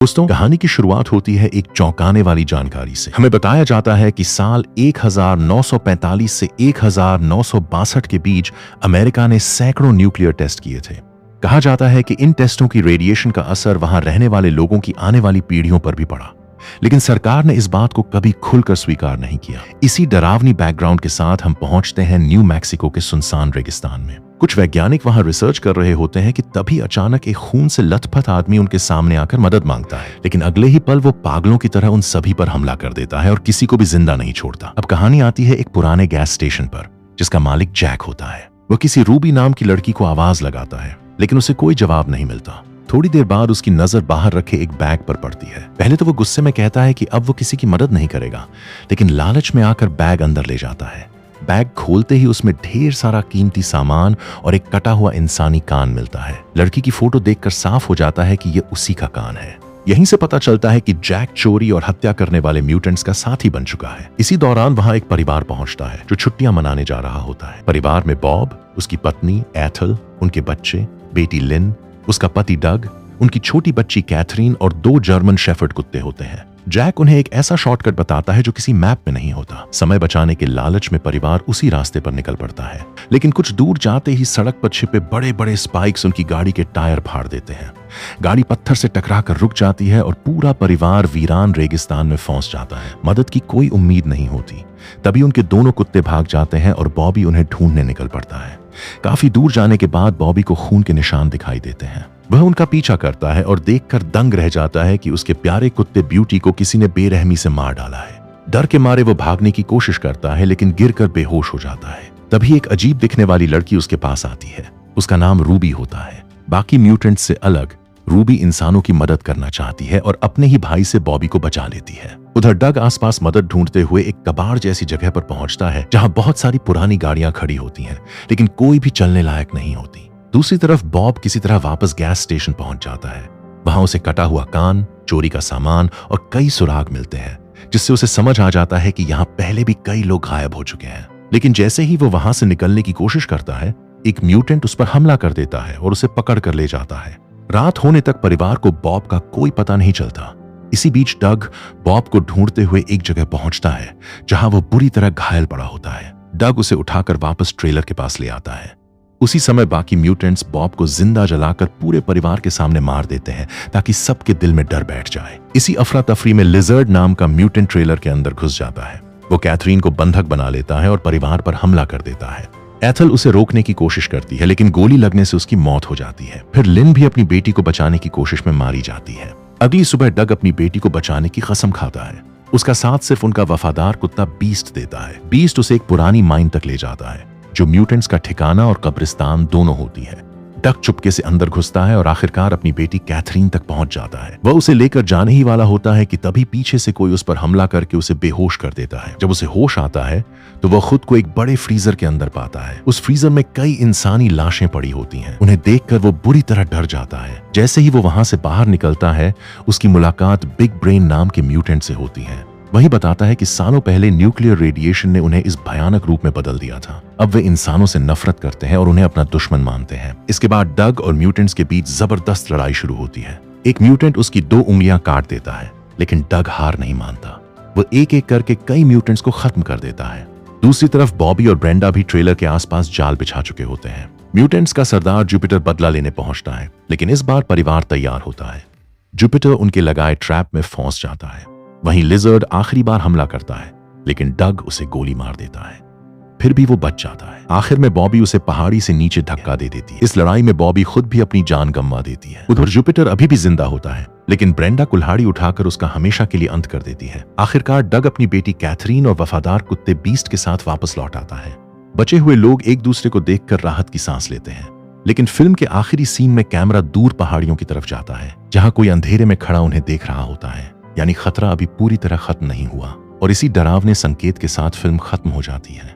दोस्तों, कहानी की शुरुआत होती है एक चौंकाने वाली जानकारी से। हमें बताया जाता है कि साल 1945 से 1962 के बीच अमेरिका ने सैकड़ों न्यूक्लियर टेस्ट किए थे। कहा जाता है कि इन टेस्टों की रेडिएशन का असर वहां रहने वाले लोगों की आने वाली पीढ़ियों पर भी पड़ा, लेकिन सरकार ने इस बात को कभी खुलकर स्वीकार नहीं किया। इसी डरावनी बैकग्राउंड के साथ हम पहुंचते हैं न्यू मैक्सिको के सुनसान रेगिस्तान में। कुछ वैज्ञानिक वहां रिसर्च कर रहे होते हैं कि तभी अचानक एक खून से लथपथ आदमी उनके सामने आकर मदद मांगता है, लेकिन अगले ही पल वो पागलों की तरह उन सभी पर हमला कर देता है और किसी को भी जिंदा नहीं छोड़ता। अब कहानी आती है एक पुराने गैस स्टेशन पर, जिसका मालिक जैक होता है। वो किसी रूबी नाम की लड़की को आवाज लगाता है, लेकिन उसे कोई जवाब नहीं मिलता। थोड़ी देर बाद उसकी नजर बाहर रखे एक बैग पर पड़ती है। पहले तो वो गुस्से में कहता है कि अब वो किसी की मदद नहीं करेगा, लेकिन लालच में आकर बैग अंदर ले जाता है। बैग खोलते ही उसमें ढेर सारा कीमती सामान और एक कटा हुआ इंसानी कान मिलता है। लड़की की फोटो देखकर साफ हो जाता है कि ये उसी का कान है। यहीं से पता चलता है कि जैक चोरी और हत्या करने वाले म्यूटेंट्स का साथी बन चुका है। इसी दौरान वहां एक परिवार पहुंचता है जो छुट्टियां मनाने जा रहा होता है। परिवार में बॉब, उसकी पत्नी एथल, उनके बच्चे, बेटी लिन, उसका पति डग, उनकी छोटी बच्ची कैथरीन और 2 जर्मन शेफर्ड कुत्ते होते हैं। जैक उन्हें एक ऐसा शॉर्टकट बताता है जो किसी मैप में नहीं होता। समय बचाने के लालच में परिवार उसी रास्ते पर निकल पड़ता है, लेकिन कुछ दूर जाते ही सड़क पर छिपे बड़े बड़े स्पाइक्स उनकी गाड़ी के टायर फाड़ देते हैं। गाड़ी पत्थर से टकराकर रुक जाती है और पूरा परिवार वीरान रेगिस्तान में फंस जाता है। मदद की कोई उम्मीद नहीं होती। तभी उनके दोनों कुत्ते भाग जाते हैं और बॉबी उन्हें ढूंढने निकल पड़ता है। काफी दूर जाने के बाद बॉबी को खून के निशान दिखाई देते हैं। वह उनका पीछा करता है और देखकर दंग रह जाता है कि उसके प्यारे कुत्ते ब्यूटी को किसी ने बेरहमी से मार डाला है। डर के मारे वो भागने की कोशिश करता है, लेकिन गिरकर बेहोश हो जाता है। तभी एक अजीब दिखने वाली लड़की उसके पास आती है। उसका नाम रूबी होता है। बाकी म्यूटेंट्स से अलग रूबी इंसानों की मदद करना चाहती है और अपने ही भाई से बॉबी को बचा लेती है। उधर डग आसपास मदद ढूंढते हुए एक कबाड़ जैसी जगह पर पहुंचता है, जहां बहुत सारी पुरानी गाड़ियां खड़ी होती हैं, लेकिन कोई भी चलने लायक नहीं होती। दूसरी तरफ बॉब किसी तरह वापस गैस स्टेशन पहुंच जाता है। वहां उसे कटा हुआ कान, चोरी का सामान और कई सुराग मिलते हैं, जिससे उसे समझ आ जाता है कि यहाँ पहले भी कई लोग गायब हो चुके हैं। लेकिन जैसे ही वो वहां से निकलने की कोशिश करता है, एक म्यूटेंट उस पर हमला कर देता है और उसे पकड़ कर ले जाता है। रात होने तक परिवार को बॉब का कोई पता नहीं चलता। इसी बीच डग बॉब को ढूंढते हुए एक जगह पहुंचता है, जहां वो बुरी तरह घायल पड़ा होता है। डग उसे उठाकर वापस ट्रेलर के पास ले आता है। उसी समय बाकी म्यूटेंट्स बॉब को जिंदा जलाकर पूरे परिवार के सामने मार देते हैं, ताकि सबके दिल में डर बैठ जाए। इसी अफरा तफरी में लिजर्ड नाम का म्यूटेंट ट्रेलर के अंदर घुस जाता है। वो कैथरीन को बंधक बना लेता है और परिवार पर हमला कर देता है। एथल उसे रोकने की कोशिश करती है, लेकिन गोली लगने से उसकी मौत हो जाती है। फिर लिन भी अपनी बेटी को बचाने की कोशिश में मारी जाती है। अगली सुबह डग अपनी बेटी को बचाने की कसम खाता है। उसका साथ सिर्फ उनका वफादार कुत्ता बीस्ट देता है। बीस्ट उसे एक पुरानी माइन तक ले जाता है, जो म्यूटेंट्स का ठिकाना और कब्रिस्तान दोनों होती है। डक चुपके से अंदर घुसता है और आखिरकार अपनी बेटी कैथरीन तक पहुंच जाता है। वह उसे लेकर जाने ही वाला होता है कि तभी पीछे से कोई उस पर हमला करके उसे बेहोश कर देता है। जब उसे होश आता है तो वह खुद को एक बड़े फ्रीजर के अंदर पाता है। उस फ्रीजर में कई इंसानी लाशें पड़ी होती हैं। उन्हें देखकर वो बुरी तरह डर जाता है। जैसे ही वो वहां से बाहर निकलता है, उसकी मुलाकात बिग ब्रेन नाम के म्यूटेंट से होती है। वही बताता है कि सालों पहले न्यूक्लियर रेडिएशन ने उन्हें इस भयानक रूप में बदल दिया था। अब वे इंसानों से नफरत करते हैं और उन्हें अपना दुश्मन मानते हैं। इसके बाद डग और म्यूटेंट्स के बीच जबरदस्त लड़ाई शुरू होती है। एक म्यूटेंट उसकी 2 उंगलियां काट देता है, लेकिन डग हार नहीं मानता। वो एक एक करके कई म्यूटेंट्स को खत्म कर देता है। दूसरी तरफ बॉबी और ब्रेंडा भी ट्रेलर के आसपास जाल बिछा चुके होते हैं। म्यूटेंट्स का सरदार जुपिटर बदला लेने पहुंचता है, लेकिन इस बार परिवार तैयार होता है। जुपिटर उनके लगाए ट्रैप में फंस जाता है। वहीं लिजर्ड आखिरी बार हमला करता है, लेकिन डग उसे गोली मार देता है। फिर भी वो बच जाता है। आखिर में बॉबी उसे पहाड़ी से नीचे धक्का दे देती है। इस लड़ाई में बॉबी खुद भी अपनी जान गंवा देती है। उधर जुपिटर अभी भी जिंदा होता है, लेकिन ब्रेंडा कुल्हाड़ी उठाकर उसका हमेशा के लिए अंत कर देती है। आखिरकार डग अपनी बेटी कैथरीन और वफादार कुत्ते बीस्ट के साथ वापस लौट आता है। बचे हुए लोग एक दूसरे को देखकर राहत की सांस लेते हैं, लेकिन फिल्म के आखिरी सीन में कैमरा दूर पहाड़ियों की तरफ जाता है, जहां कोई अंधेरे में खड़ा उन्हें देख रहा होता है। यानी खतरा अभी पूरी तरह खत्म नहीं हुआ, और इसी डरावने संकेत के साथ फिल्म खत्म हो जाती है।